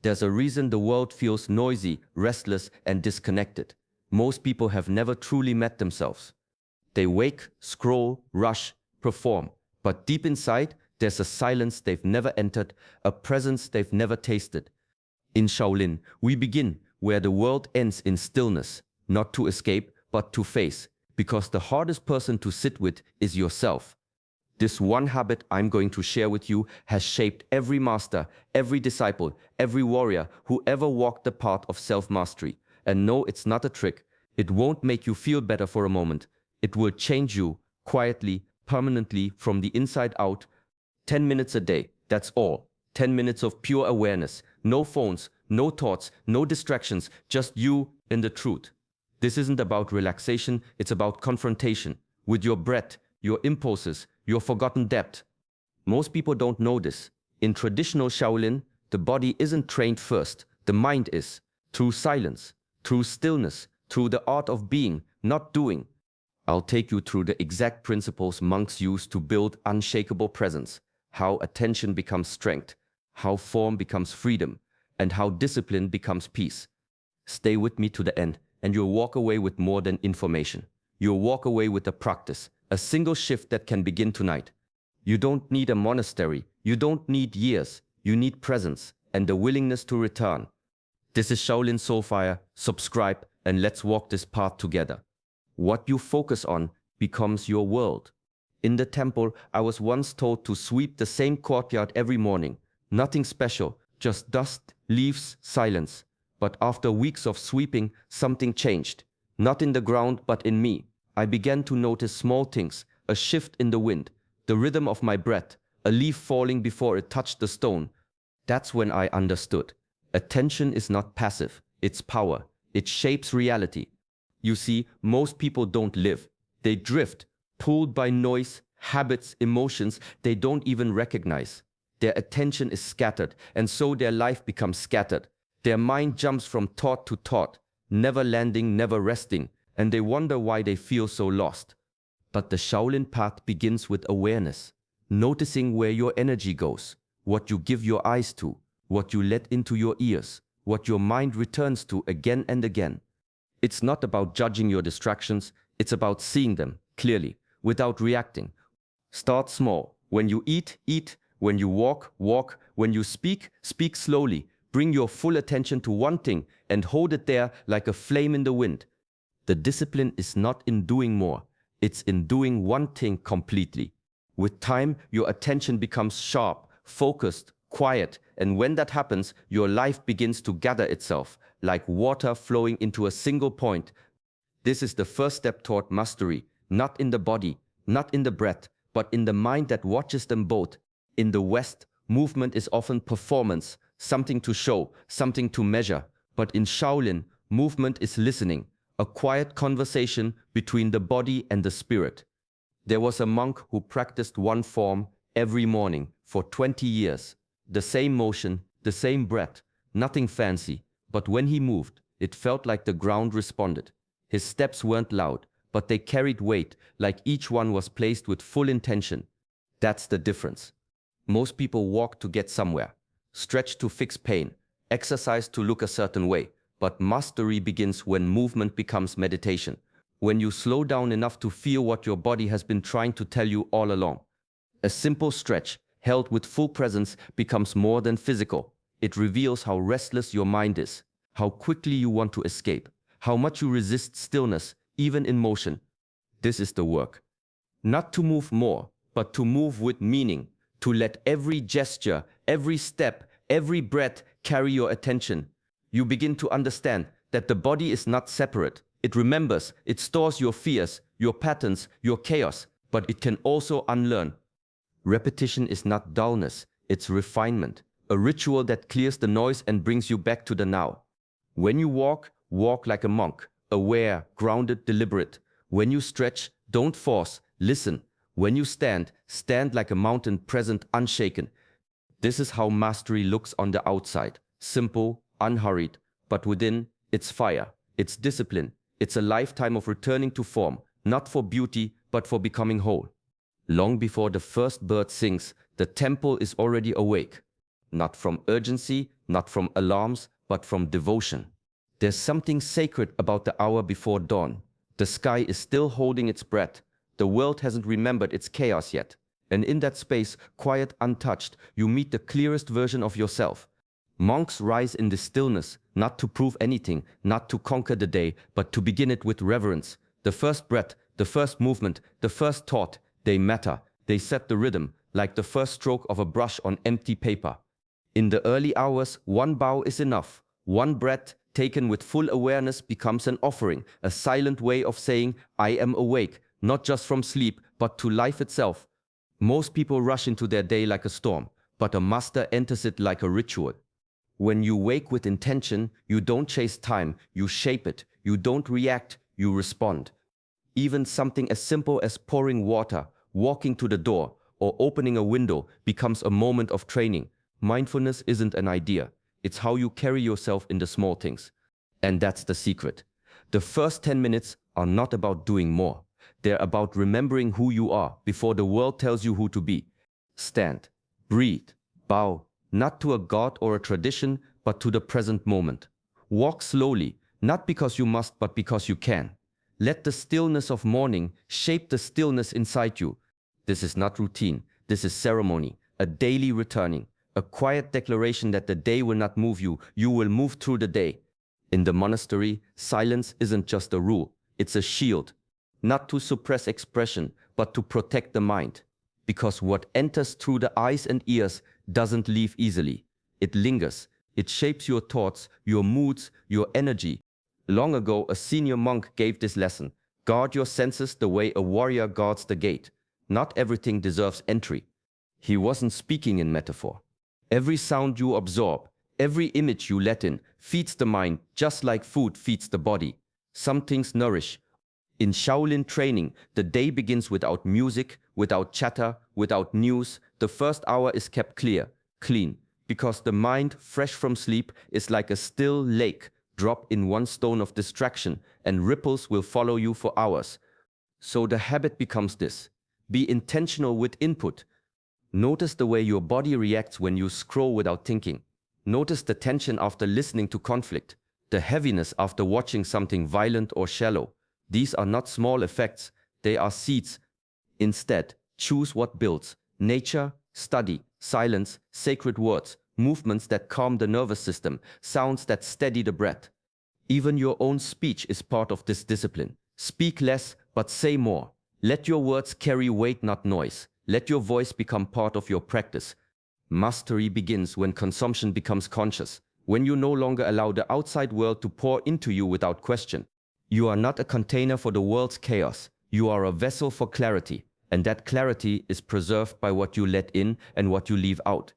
There's a reason the world feels noisy, restless, and disconnected. Most people have never truly met themselves. They wake, scroll, rush, perform, but deep inside, there's a silence they've never entered, a presence they've never tasted. In Shaolin, we begin where the world ends in stillness, not to escape, but to face, because the hardest person to sit with is yourself. This one habit I'm going to share with you has shaped every master, every disciple, every warrior who ever walked the path of self-mastery. And no, it's not a trick. It won't make you feel better for a moment. It will change you quietly, permanently, from the inside out. 10 minutes a day, that's all. 10 minutes of pure awareness. No phones, no thoughts, no distractions, just you and the truth. This isn't about relaxation, it's about confrontation with your breath, your impulses, your forgotten depth. Most people don't know this. In traditional Shaolin, the body isn't trained first, the mind is. Through silence, through stillness, through the art of being, not doing. I'll take you through the exact principles monks use to build unshakable presence, how attention becomes strength, how form becomes freedom, and how discipline becomes peace. Stay with me to the end, and you'll walk away with more than information. You'll walk away with a practice, a single shift that can begin tonight. You don't need a monastery, you don't need years, you need presence and the willingness to return. This is Shaolin Soulfire. Subscribe and let's walk this path together. What you focus on becomes your world. In the temple, I was once told to sweep the same courtyard every morning. Nothing special, just dust, leaves, silence. But after weeks of sweeping, something changed. Not in the ground, but in me. I began to notice small things, a shift in the wind, the rhythm of my breath, a leaf falling before it touched the stone. That's when I understood. Attention is not passive, it's power. It shapes reality. You see, most people don't live. They drift, pulled by noise, habits, emotions they don't even recognize. Their attention is scattered, and so their life becomes scattered. Their mind jumps from thought to thought, never landing, never resting, and they wonder why they feel so lost. But the Shaolin path begins with awareness, noticing where your energy goes, what you give your eyes to, what you let into your ears, what your mind returns to again and again. It's not about judging your distractions, it's about seeing them clearly, without reacting. Start small. When you eat, eat. When you walk, walk. When you speak, speak slowly. Bring your full attention to one thing and hold it there like a flame in the wind. The discipline is not in doing more, it's in doing one thing completely. With time, your attention becomes sharp, focused, quiet, and when that happens, your life begins to gather itself, like water flowing into a single point. This is the first step toward mastery, not in the body, not in the breath, but in the mind that watches them both. In the West, movement is often performance, something to show, something to measure. But in Shaolin, movement is listening, a quiet conversation between the body and the spirit. There was a monk who practiced one form every morning for 20 years. The same motion, the same breath, nothing fancy. But when he moved, it felt like the ground responded. His steps weren't loud, but they carried weight, like each one was placed with full intention. That's the difference. Most people walk to get somewhere, stretch to fix pain, exercise to look a certain way. But mastery begins when movement becomes meditation. When you slow down enough to feel what your body has been trying to tell you all along. A simple stretch, held with full presence, becomes more than physical. It reveals how restless your mind is, how quickly you want to escape, how much you resist stillness, even in motion. This is the work. Not to move more, but to move with meaning, to let every gesture, every step, every breath carry your attention. You begin to understand that the body is not separate. It remembers, it stores your fears, your patterns, your chaos, but it can also unlearn. Repetition is not dullness, it's refinement, a ritual that clears the noise and brings you back to the now. When you walk, walk like a monk, aware, grounded, deliberate. When you stretch, don't force, listen. When you stand, stand like a mountain, present, unshaken. This is how mastery looks on the outside, simple, unhurried, but within, it's fire, it's discipline, it's a lifetime of returning to form, not for beauty, but for becoming whole. Long before the first bird sings, the temple is already awake. Not from urgency, not from alarms, but from devotion. There's something sacred about the hour before dawn. The sky is still holding its breath. The world hasn't remembered its chaos yet. And in that space, quiet, untouched, you meet the clearest version of yourself. Monks rise in the stillness, not to prove anything, not to conquer the day, but to begin it with reverence. The first breath, the first movement, the first thought, they matter. They set the rhythm, like the first stroke of a brush on empty paper. In the early hours, one bow is enough. One breath, taken with full awareness, becomes an offering, a silent way of saying, I am awake, not just from sleep, but to life itself. Most people rush into their day like a storm, but a master enters it like a ritual. When you wake with intention, you don't chase time, you shape it. You don't react, you respond. Even something as simple as pouring water, walking to the door, or opening a window becomes a moment of training. Mindfulness isn't an idea. It's how you carry yourself in the small things. And that's the secret. The first 10 minutes are not about doing more. They're about remembering who you are before the world tells you who to be. Stand, breathe, bow, not to a god or a tradition, but to the present moment. Walk slowly, not because you must, but because you can. Let the stillness of morning shape the stillness inside you. This is not routine. This is ceremony, a daily returning, a quiet declaration that the day will not move you. You will move through the day. In the monastery, silence isn't just a rule. It's a shield, not to suppress expression, but to protect the mind. Because what enters through the eyes and ears doesn't leave easily. It lingers. It shapes your thoughts, your moods, your energy. Long ago, a senior monk gave this lesson. Guard your senses the way a warrior guards the gate. Not everything deserves entry. He wasn't speaking in metaphor. Every sound you absorb, every image you let in, feeds the mind just like food feeds the body. Some things nourish. In Shaolin training, the day begins without music, without chatter, without news. The first hour is kept clear, clean, because the mind, fresh from sleep, is like a still lake. Drop in one stone of distraction, and ripples will follow you for hours. So the habit becomes this. Be intentional with input. Notice the way your body reacts when you scroll without thinking. Notice the tension after listening to conflict, the heaviness after watching something violent or shallow. These are not small effects, they are seeds. Instead, choose what builds. Nature, study, silence, sacred words, movements that calm the nervous system, sounds that steady the breath. Even your own speech is part of this discipline. Speak less, but say more. Let your words carry weight, not noise. Let your voice become part of your practice. Mastery begins when consumption becomes conscious, when you no longer allow the outside world to pour into you without question. You are not a container for the world's chaos. You are a vessel for clarity, and that clarity is preserved by what you let in and what you leave out.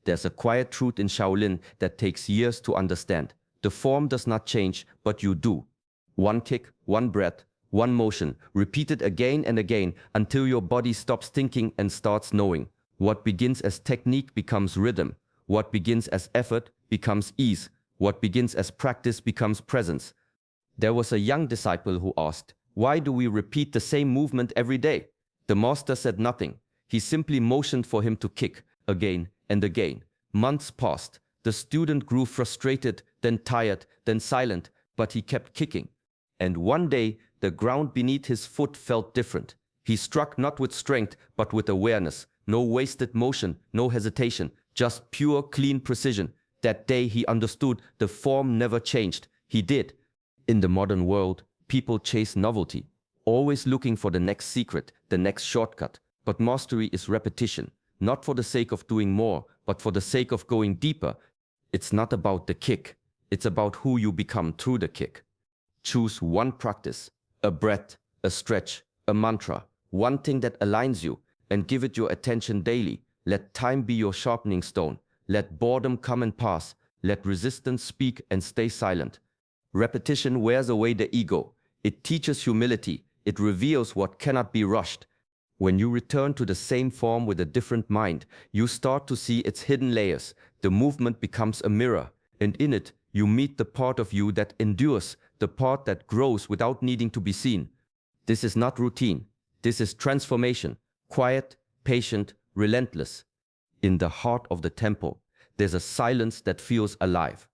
There's a quiet truth in Shaolin that takes years to understand. The form does not change, but you do. One kick, one breath, one motion, repeated again and again until your body stops thinking and starts knowing. What begins as technique becomes rhythm. What begins as effort becomes ease. What begins as practice becomes presence. There was a young disciple who asked, "Why do we repeat the same movement every day?" The master said nothing. He simply motioned for him to kick again and again. Months passed. The student grew frustrated, then tired, then silent, but he kept kicking. And one day, the ground beneath his foot felt different. He struck not with strength, but with awareness. No wasted motion, no hesitation, just pure, clean precision. That day he understood the form never changed. He did. In the modern world, people chase novelty, always looking for the next secret, the next shortcut. But mastery is repetition, not for the sake of doing more, but for the sake of going deeper. It's not about the kick. It's about who you become through the kick. Choose one practice, a breath, a stretch, a mantra, one thing that aligns you, and give it your attention daily. Let time be your sharpening stone. Let boredom come and pass. Let resistance speak and stay silent. Repetition wears away the ego. It teaches humility. It reveals what cannot be rushed. When you return to the same form with a different mind, you start to see its hidden layers. The movement becomes a mirror, and in it, you meet the part of you that endures, the part that grows without needing to be seen. This is not routine. This is transformation. Quiet, patient, relentless. In the heart of the temple, there's a silence that feels alive.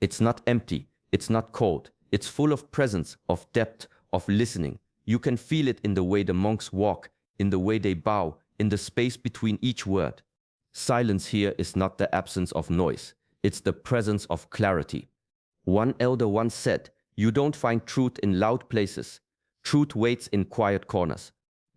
It's not empty, it's not cold, it's full of presence, of depth, of listening. You can feel it in the way the monks walk, in the way they bow, in the space between each word. Silence here is not the absence of noise, it's the presence of clarity. One elder once said, "You don't find truth in loud places. Truth waits in quiet corners."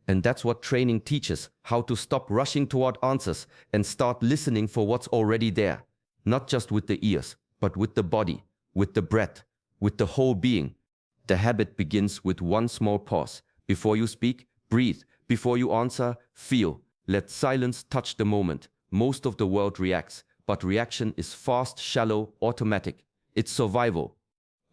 And that's what training teaches, how to stop rushing toward answers and start listening for what's already there. Not just with the ears, but with the body, with the breath, with the whole being. The habit begins with one small pause. Before you speak, breathe. Before you answer, feel. Let silence touch the moment. Most of the world reacts, but reaction is fast, shallow, automatic. It's survival.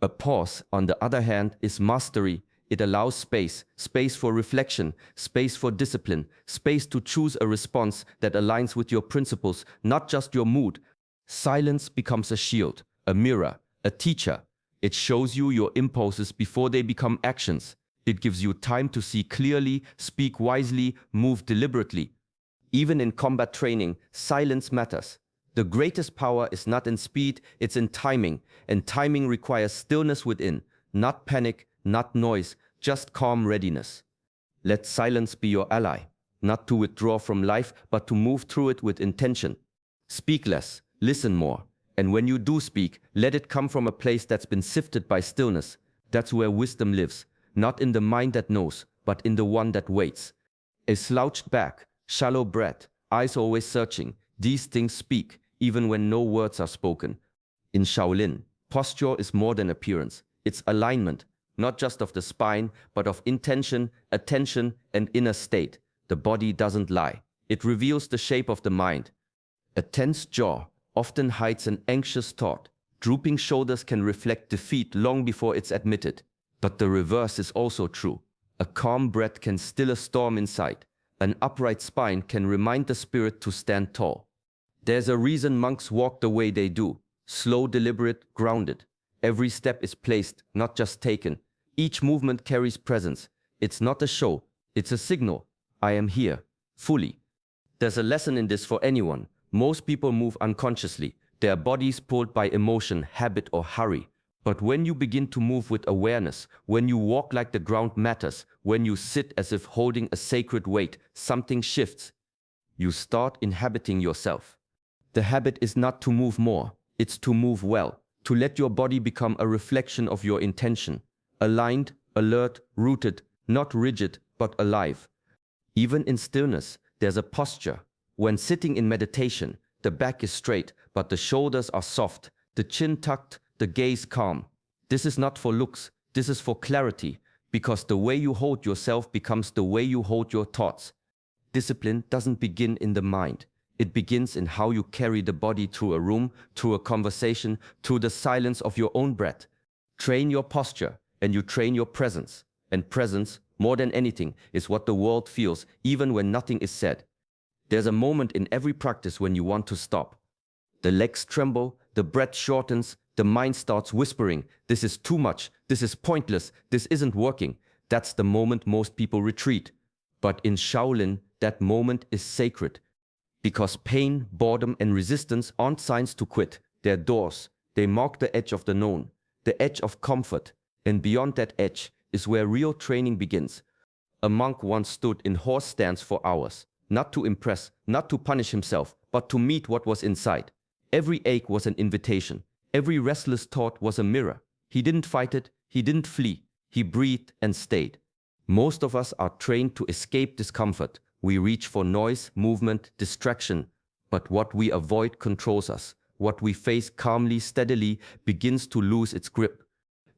A pause, on the other hand, is mastery. It allows space, space for reflection, space for discipline, space to choose a response that aligns with your principles, not just your mood. Silence becomes a shield, a mirror, a teacher. It shows you your impulses before they become actions. It gives you time to see clearly, speak wisely, move deliberately. Even in combat training, silence matters. The greatest power is not in speed, it's in timing, and timing requires stillness within, not panic, not noise, just calm readiness. Let silence be your ally, not to withdraw from life, but to move through it with intention. Speak less, listen more, and when you do speak, let it come from a place that's been sifted by stillness. That's where wisdom lives, not in the mind that knows, but in the one that waits. A slouched back, shallow breath, eyes always searching, these things speak, even when no words are spoken. In Shaolin, posture is more than appearance, it's alignment. Not just of the spine, but of intention, attention, and inner state. The body doesn't lie. It reveals the shape of the mind. A tense jaw often hides an anxious thought. Drooping shoulders can reflect defeat long before it's admitted. But the reverse is also true. A calm breath can still a storm inside. An upright spine can remind the spirit to stand tall. There's a reason monks walk the way they do. Slow, deliberate, grounded. Every step is placed, not just taken. Each movement carries presence. It's not a show, it's a signal. I am here, fully. There's a lesson in this for anyone. Most people move unconsciously, their bodies pulled by emotion, habit, or hurry. But when you begin to move with awareness, when you walk like the ground matters, when you sit as if holding a sacred weight, something shifts. You start inhabiting yourself. The habit is not to move more, it's to move well, to let your body become a reflection of your intention. Aligned, alert, rooted, not rigid, but alive. Even in stillness, there's a posture. When sitting in meditation, the back is straight, but the shoulders are soft, the chin tucked, the gaze calm. This is not for looks, this is for clarity, because the way you hold yourself becomes the way you hold your thoughts. Discipline doesn't begin in the mind. It begins in how you carry the body through a room, through a conversation, through the silence of your own breath. Train your posture, and you train your presence. And presence, more than anything, is what the world feels, even when nothing is said. There's a moment in every practice when you want to stop. The legs tremble, the breath shortens, the mind starts whispering, "This is too much, this is pointless, this isn't working." That's the moment most people retreat. But in Shaolin, that moment is sacred. Because pain, boredom, and resistance aren't signs to quit. They're doors. They mark the edge of the known, the edge of comfort. And beyond that edge is where real training begins. A monk once stood in horse stance for hours, not to impress, not to punish himself, but to meet what was inside. Every ache was an invitation. Every restless thought was a mirror. He didn't fight it, he didn't flee. He breathed and stayed. Most of us are trained to escape discomfort. We reach for noise, movement, distraction. But what we avoid controls us. What we face calmly, steadily, begins to lose its grip.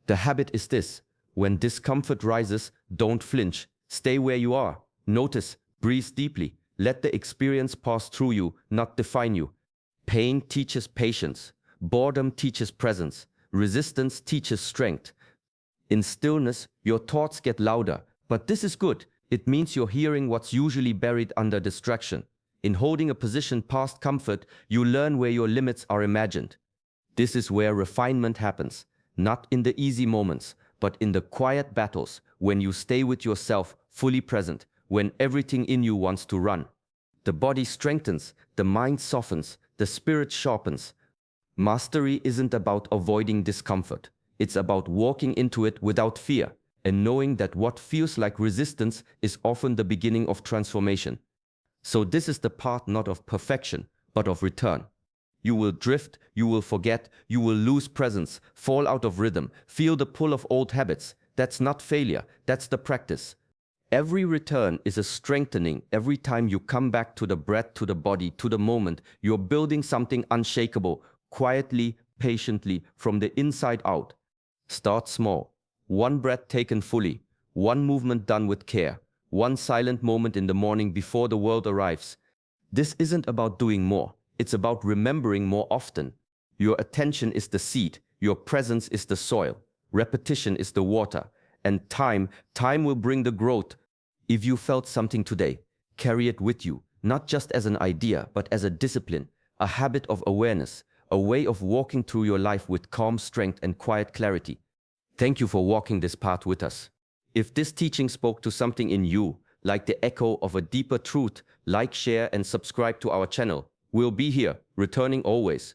The habit is this: when discomfort rises, don't flinch. Stay where you are. Notice, breathe deeply. Let the experience pass through you, not define you. Pain teaches patience. Boredom teaches presence. Resistance teaches strength. In stillness, your thoughts get louder. But this is good. It means you're hearing what's usually buried under distraction. In holding a position past comfort, you learn where your limits are imagined. This is where refinement happens. Not in the easy moments, but in the quiet battles, when you stay with yourself, fully present, when everything in you wants to run. The body strengthens, the mind softens, the spirit sharpens. Mastery isn't about avoiding discomfort. It's about walking into it without fear and knowing that what feels like resistance is often the beginning of transformation. So this is the path not of perfection, but of return. You will drift, you will forget, you will lose presence, fall out of rhythm, feel the pull of old habits. That's not failure, that's the practice. Every return is a strengthening. Every time you come back to the breath, to the body, to the moment, you're building something unshakable, quietly, patiently, from the inside out. Start small. One breath taken fully, one movement done with care, one silent moment in the morning before the world arrives. This isn't about doing more. It's about remembering more often. Your attention is the seed, your presence is the soil, repetition is the water, and time will bring the growth. If you felt something today, carry it with you, not just as an idea, but as a discipline, a habit of awareness, a way of walking through your life with calm strength and quiet clarity. Thank you for walking this path with us. If this teaching spoke to something in you, like the echo of a deeper truth, like, share, and subscribe to our channel. We'll be here, returning always.